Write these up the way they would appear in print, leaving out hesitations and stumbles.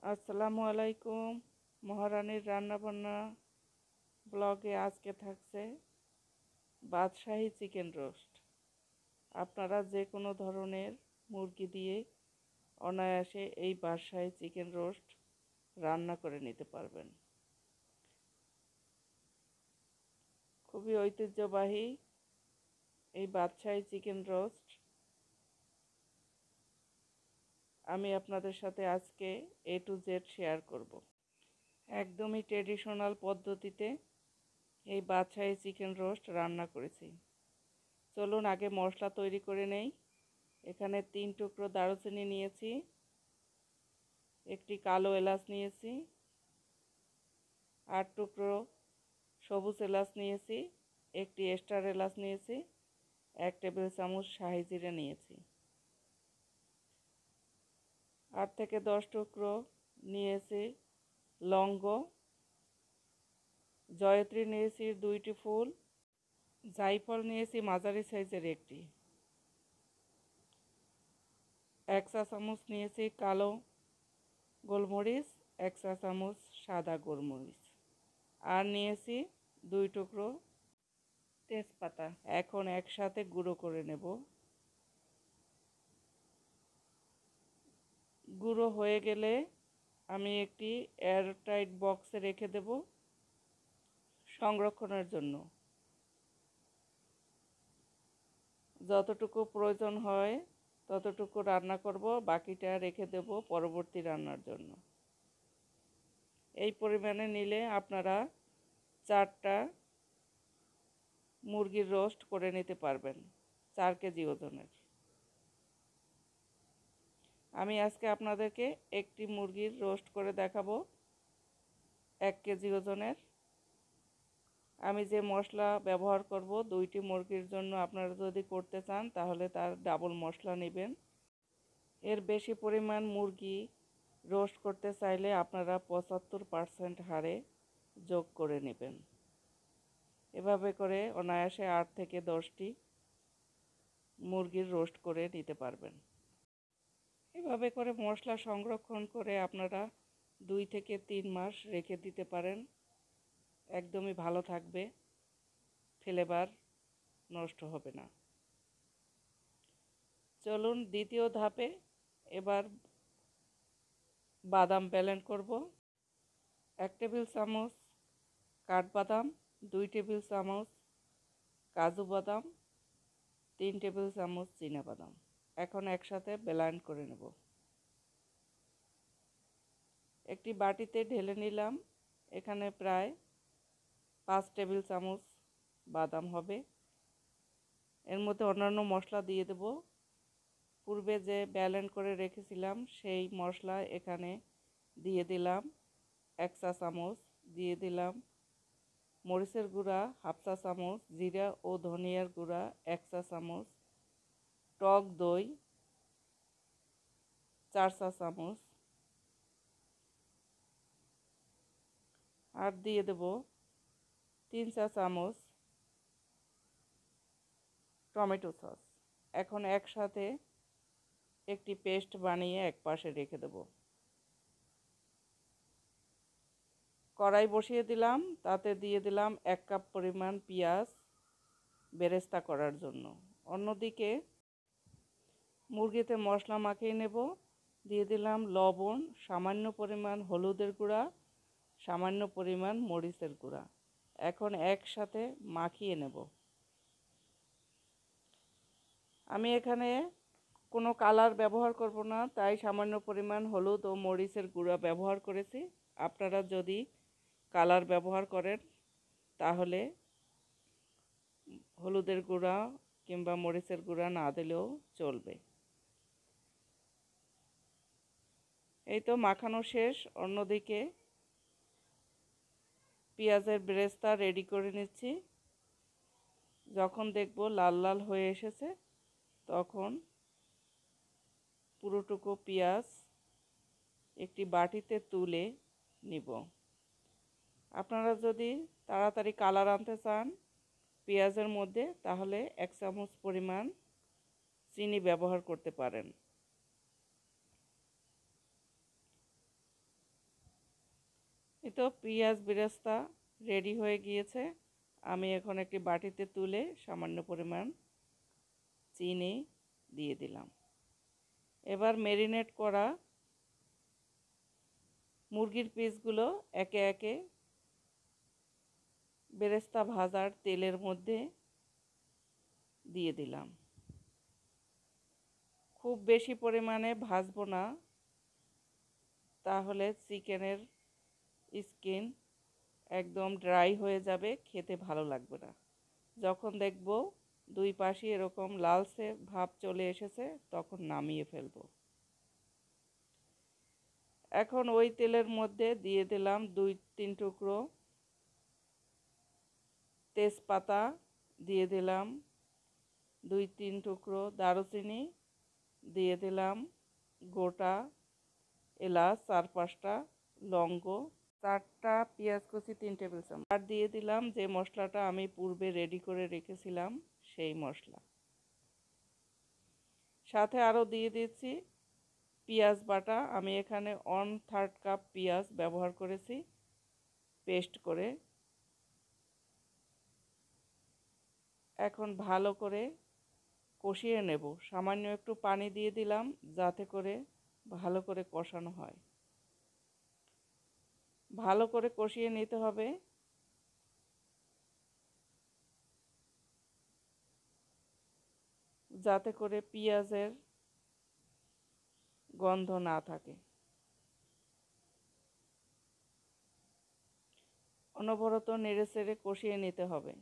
আসসালামু আলাইকুম। মহারানীর রান্নাবান্না ব্লগে আজকে থাকছে বাদশাহী চিকেন রোস্ট। আপনারা যে কোনো ধরনের মুরগি দিয়ে অনায়াসে এই বাদশাহী চিকেন রোস্ট রান্না করে নিতে পারবেন। খুবই ঐতিহ্যবাহী এই বাদশাহী চিকেন রোস্ট আমি আপনাদের সাথে আজকে A to Z শেয়ার করব। একদমই ট্রেডিশনাল পদ্ধতিতে এই বাদশাহী চিকেন রোস্ট রান্না করেছি। চলুন আগে মশলা তৈরি করে নেই। এখানে 3 টুকরো দারুচিনি নিয়েছি, একটি কালো এলাচ নিয়েছি, 8 টুকরো সবুজ এলাচ নিয়েছি, একটি স্টার এলাচ নিয়েছি, 1 টেবিল চামচ শাহি জিরে নিয়েছি, 8 থেকে 10 টুকরো নিয়েছি লবঙ্গ, জয়ত্রী নিয়েছি 2টি ফুল, জায়ফল নিয়েছি মাঝারি সাইজের একটি, 1 চা চামচ নিয়েছি কালো গোলমরিচ, 1 চা চামচ সাদা গোলমরিচ, আর নিয়েছি 2 টুকরো তেজপাতা। এখন একসাথে গুঁড়ো করে নেব। গুঁড়ো হয়ে গেলে আমি একটি এয়ারটাইট বক্সে রেখে দেব সংরক্ষণের জন্য। যতটুকু প্রয়োজন হয় ততটুকু রান্না করব, বাকিটা রেখে দেব পরবর্তী রান্নার জন্য। এই পরিমাণে নিলে আপনারা 4টা মুরগির রোস্ট করে নিতে পারবেন 4 কেজি ওজনের। আমি আজকে আপনাদেরকে একটি মুরগির রোস্ট করে দেখাবো 1 কেজি ওজনের। আমি যে মশলা ব্যবহার করব 2টি মুরগির জন্য, আপনারা যদি করতে চান তাহলে তার ডাবল মশলা নেবেন। এর বেশি পরিমাণ মুরগি রোস্ট করতে চাইলে আপনারা 75% হারে যোগ করে নেবেন। এভাবে করে অনায়াসে 8 থেকে 10টি মুরগির রোস্ট করে নিতে পারবেন। এভাবে করে মশলা সংরক্ষণ করে আপনারা 2 থেকে 3 মাস রেখে দিতে পারেন, একদমই ভালো থাকবে, ফ্লেভার নষ্ট হবে না। চলুন দ্বিতীয় ধাপে এবার বাদাম ব্লেন্ড করব। 1 টেবিল চামচ কাঠবাদাম, 2 টেবিল চামচ কাজু বাদাম, 3 টেবিল চামচ চীনাবাদাম এখন একসাথে ব্লেন্ড করে নেব। একটি বাটিতে ঢেলে নিলাম। এখানে প্রায় 5 টেবিল চামচ বাদাম হবে। এর মধ্যে অন্যান্য মশলা দিয়ে দেব। পূর্বে যে ব্লেন্ড করে রেখেছিলাম সেই মশলা এখানে দিয়ে দিলাম 1 চা চামচ, দিয়ে দিলাম মরিচের গুঁড়া 1/2 চা চামচ, জিরা ও ধনিয়ার গুঁড়া 1 চা চামচ, টক দই 4 চা চামচ, আর দিয়ে দেব 3 চা চামচ টমেটো সস। এখন একসাথে একটি পেস্ট বানিয়ে এক পাশে রেখে দেব। কড়াই বসিয়ে দিলাম, তাতে দিয়ে দিলাম 1 কাপ পরিমাণ পেঁয়াজ বেরেস্তা করার জন্য। অন্যদিকে মুরগিতে মশলা মাখিয়ে নেব। দিয়ে দিলাম লবণ, সামান্য পরিমাণ হলুদের গুঁড়া, সামান্য পরিমাণ মরিচের গুঁড়া। এখন একসাথে মাখিয়ে নেব। আমি এখানে কোনো কালার ব্যবহার করব না, তাই সামান্য পরিমাণ হলুদ ও মরিচের গুঁড়া ব্যবহার করেছি। আপনারা যদি কালার ব্যবহার করেন তাহলে হলুদের গুঁড়া কিংবা মরিচের গুঁড়া না দিলেও চলবে। এই তো মাখানো শেষ। অন্যদিকে পেঁয়াজের বেরেস্তা রেডি করে নিচ্ছি। যখন দেখব লাল লাল হয়ে এসেছে তখন পুরোটুকু পেঁয়াজ একটি বাটিতে তুলে নিব। আপনারা যদি তাড়াতাড়ি কালার আনতে চান পেঁয়াজের মধ্যে, তাহলে 1 চামচ পরিমাণ চিনি ব্যবহার করতে পারেন। তো পেঁয়াজ বেরেস্তা রেডি হয়ে গিয়েছে। আমি এখন একটি বাটিতে তুলে সামান্য পরিমাণ চিনি দিয়ে দিলাম। এবার ম্যারিনেট করা মুরগির পিসগুলো একে একে বেরেস্তা ভাজার তেলের মধ্যে দিয়ে দিলাম। খুব বেশি পরিমাণে ভাজবো না, তাহলে চিকেনের স্কিন একদম ড্রাই হয়ে যাবে, খেতে ভালো লাগবে না। যখন দেখব দুই পাশে এরকম লালচে ভাব চলে এসেছে, তখন নামিয়ে ফেলব। এখন ওই তেলের মধ্যে দিয়ে দিলাম 2-3 টুকরো তেজপাতা, দিয়ে দিলাম 2-3 টুকরো দারুচিনি, দিয়ে দিলাম গোটা এলাচ 4-5টা, লবঙ্গ, 4টা পেঁয়াজ কুচি 3 টেবিল চামচ, আর দিয়ে দিলাম যে মশলাটা আমি পূর্বে রেডি করে রেখেছিলাম সেই মশলা। সাথে আরও দিয়ে দিচ্ছি পেঁয়াজ বাটা। আমি এখানে 1/3 কাপ পেঁয়াজ ব্যবহার করেছি পেস্ট করে। এখন ভালো করে কষিয়ে নেব। সামান্য একটু পানি দিয়ে দিলাম যাতে করে ভালো করে কষানো হয়। ভালো করে কষিয়ে নিতে হবে। যাতে করে পেঁয়াজের গন্ধ না থাকে। অনবরত নেড়েচেড়ে কষিয়ে নিতে হবে।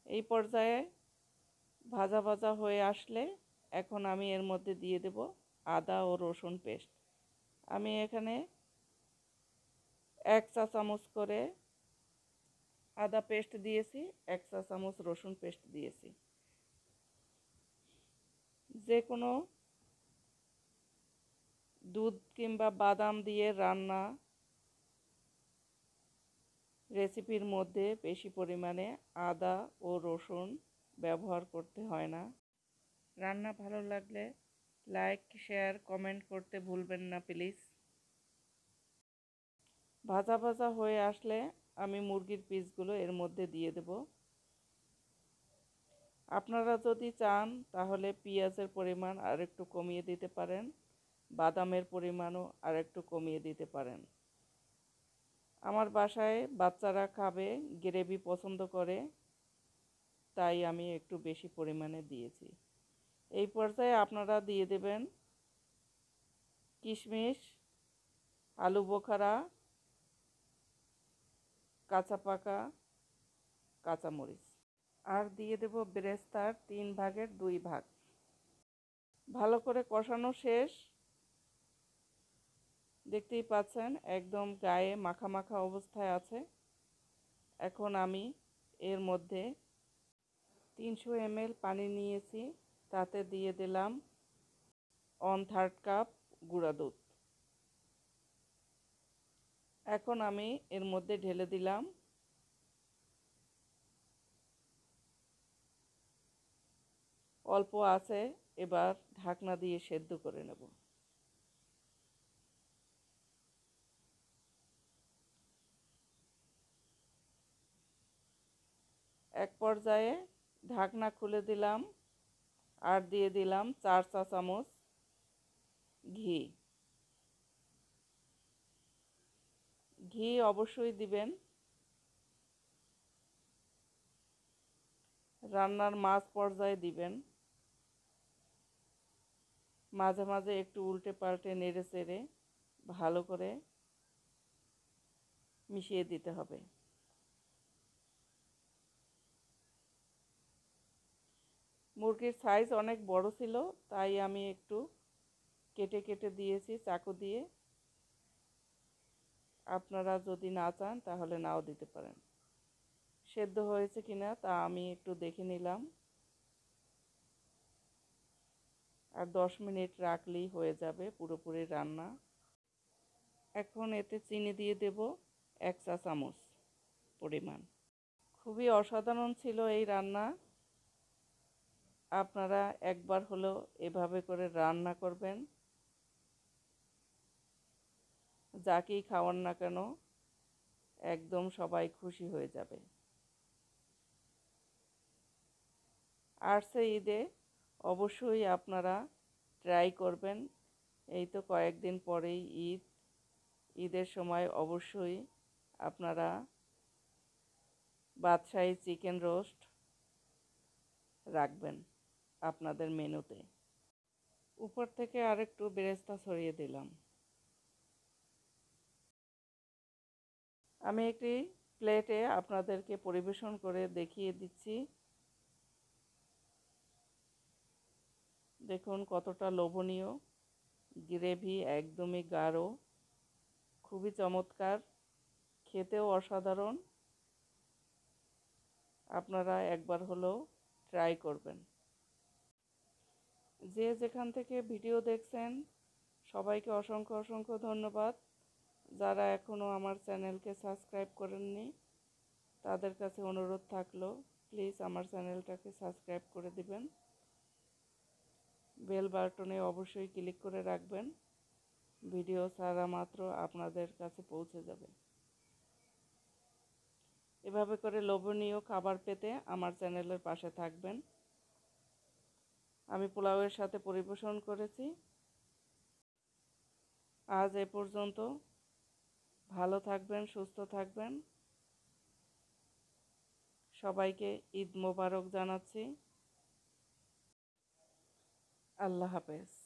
এই পর্যায়ে ভাজা ভাজা হয়ে আসলে এখন আমি এর মধ্যে দিয়ে দেব আদা ও রসুন পেস্ট। আমি এখানে 1 চা চামচ করে আদা পেস্ট দিয়েছি, 1 চা চামচ রসুন পেস্ট দিয়েছি। যে কোনো দুধ কিংবা বাদাম দিয়ে রান্না রেসিপির মধ্যে বেশি পরিমাণে আদা ও রসুন ব্যবহার করতে হয় না। রান্না ভালো লাগলে লাইক, শেয়ার, কমেন্ট করতে ভুলবেন না প্লিজ। ভাজা ভাজা হয়ে আসলে আমি মুরগির পিসগুলো এর মধ্যে দিয়ে দেব। আপনারা যদি চান তাহলে পেঁয়াজের পরিমাণ আর একটু কমিয়ে দিতে পারেন, বাদামের পরিমাণও আর একটু কমিয়ে দিতে পারেন। আমার বাসায় বাচ্চারা খাবে, গ্রেভি পছন্দ করে, তাই আমি একটু বেশি পরিমাণে দিয়েছি। এই পর্যায়ে আপনারা দিয়ে দেবেন কিশমিশ, আলু বোখারা, কাঁচা পাকা কাঁচামরিচ, আর দিয়ে দেব বেরেস্তার 3 ভাগের 2 ভাগ। ভালো করে কষানো শেষ। দেখতেই পাচ্ছেন একদম গায়ে মাখা মাখা অবস্থায় আছে। এখন আমি এর মধ্যে 300 ml পানি নিয়েছি, তাতে দিয়ে দিলাম 1/3 কাপ গুঁড়া দুধ। এখন আমি এর মধ্যে ঢেলে দিলাম। অল্প আছে, এবার ঢাকনা দিয়ে সেদ্ধ করে নেব। এক পর্যায়ে ঢাকনা খুলে দিলাম, আর দিয়ে দিলাম 4 চা চামচ ঘি। ঘি অবশ্যই দিবেন। রান্নার মাঝ পর্যায়ে দিবেন। মাঝে মাঝে একটু উল্টে পাল্টে নেড়ে চেড়ে ভালো করে মিশিয়ে দিতে হবে। মুরগির সাইজ অনেক বড় ছিল, তাই আমি একটু কেটে কেটে দিয়েছি চাকু দিয়ে। আপনারা যদি না চান তাহলে নাও দিতে পারেন। সেদ্ধ হয়েছে কিনা তা আমি একটু দেখে নিলাম। আর 10 মিনিট রাখলেই হয়ে যাবে পুরোপুরি রান্না। এখন এতে চিনি দিয়ে দেব 1 চা চামচ পরিমাণ। খুবই অসাধারণ ছিল এই রান্না। আপনারা একবার হলেও এভাবে করে রান্না করবেন, যাকেই খাওয়ান না কেন। একদম সবাই খুশি হয়ে যাবে। আসছে ঈদে অবশ্যই আপনারা ট্রাই করবেন। এই তো কয়েকদিন পরেই ঈদ। ঈদের সময় অবশ্যই আপনারা বাদশাহী চিকেন রোস্ট রাখবেন আপনাদের মেনুতে। উপর থেকে আরেকটু বেরেস্তা ছড়িয়ে দিলাম। আমি একটি প্লেটে আপনাদেরকে পরিবেশন করে দেখিয়ে দিচ্ছি। দেখুন কতটা লোভনীয়, গ্রেভি একদমই গাঢ়, খুবই চমৎকার, খেতেও অসাধারণ। আপনারা একবার হলেও ট্রাই করবেন। যে যেখান থেকে ভিডিও দেখছেন সবাইকে অসংখ্য অসংখ্য ধন্যবাদ। যারা এখনও আমার চ্যানেলকে সাবস্ক্রাইব করেননি তাদের কাছে অনুরোধ থাকলো প্লিজ আমার চ্যানেলটাকে সাবস্ক্রাইব করে দিবেন। বেল বাটনে অবশ্যই ক্লিক করে রাখবেন, ভিডিও ছাড়া মাত্র আপনাদের কাছে পৌঁছে যাবে। এভাবে করে লোভনীয় খাবার পেতে আমার চ্যানেলের পাশে থাকবেন। আমি পোলাওয়ের সাথে পরিবেশন করেছি। আজ এ পর্যন্ত। ভালো থাকবেন, সুস্থ থাকবেন। সবাইকে ঈদ মোবারক জানাচ্ছি। আল্লাহ হাফেজ।